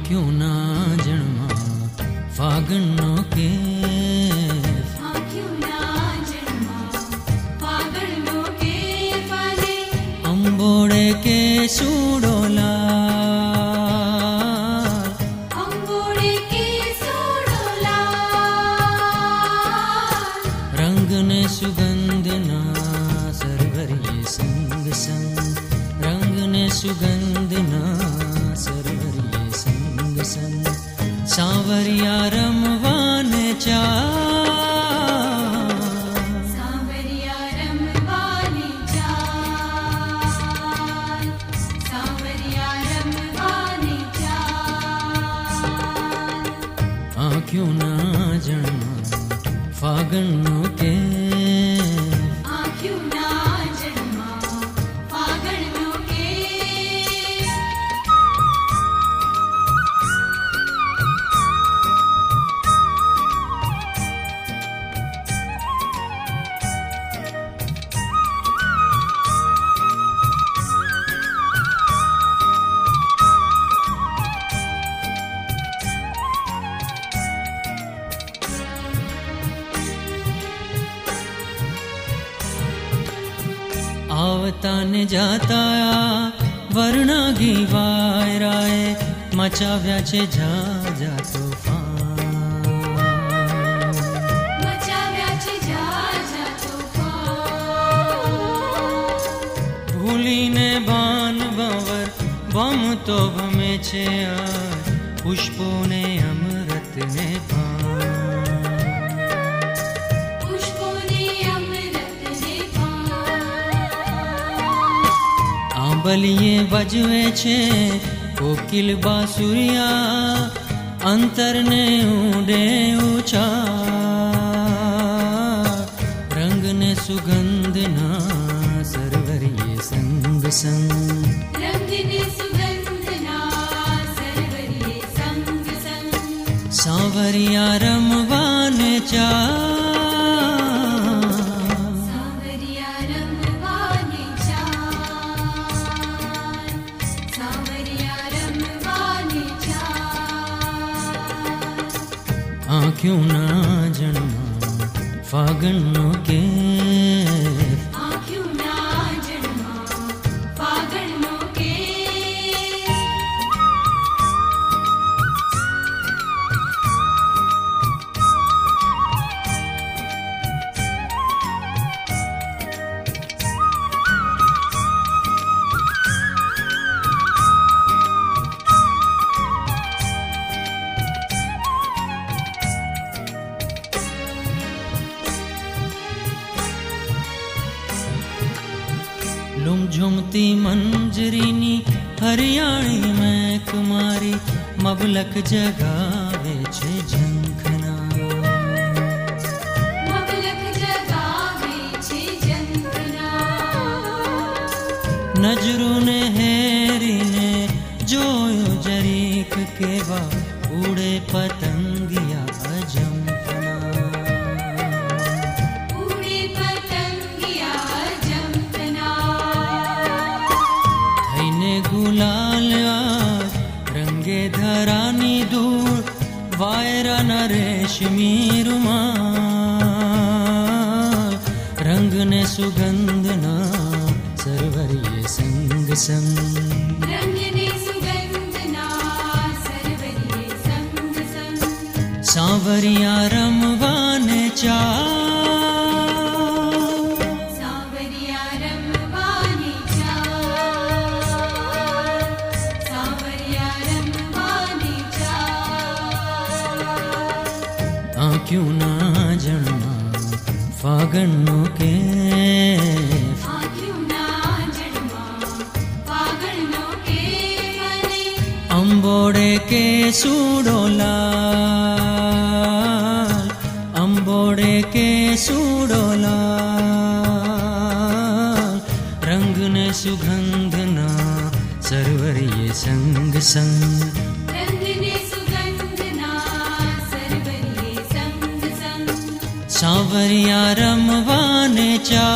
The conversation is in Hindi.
आँख्यों ना जन्मा फागणनो के अंबोड़े के सूडोला रंग ने सुगंध ना सरवरिये संग संग रंग ने सुगंध ना सरवरिये संग संग सांवरिया रमवाने चा आँख्यों ना जन्मा फागणनो के आँख्यों ना जन्मा फागणनो के आवता ने जाता वर्णागी वायराए मचाव्या छे જા જા તોફાન મચાવ્યા છે જા જા તોફાન ભૂલીને બાન બાવર બમ તો ભમે છે આ પુષ્પોને અમૃતને પાન પુષ્પોને અમૃતને પાન આંબલીએ વજવે છે कोकिल बासुरिया अंतरने उड़े ऊंचा रंग ने सुगंध ना सरवरिये संग संग रंग ने सुगंध ना सरवरिये संग संग सांवरिया रमवाने चा आँख्यों ना जन्मा फागणनो के आँख्यों ना जन्मा फागणनो के लुम झुमती मंजरीनी हरियाणी में कुमारी मबलक जगावे छे झंखना मबलक जगावे छे झंखना नजरों ने हेरीने जोयो जरीक केवा उड़े पतंगिया अजंपना उड़े पतंगिया जंपना थईने गुलाल आज रंगे धरानी दूर वायरा न रेशमी रुमाल रंग ने सुगंध ना सरवरिये संग संग रंग ने सुगंध ना सरवरिये संग संग सांवरिया रमवाने चा सांवरिया रमवाने चा सांवरिया रमवाने चा आँख्यों ना जन्मा फागणनो के आँख्यों ना जन्मा फागणनो के મને अंबोड़े के सूडोला अंबोड़े के सूडोला रंग ने सुगंध ना सरवरिये संग संग रंग ने सुगंध ना सरवरिये संग संग सांवरिया रमवाने चा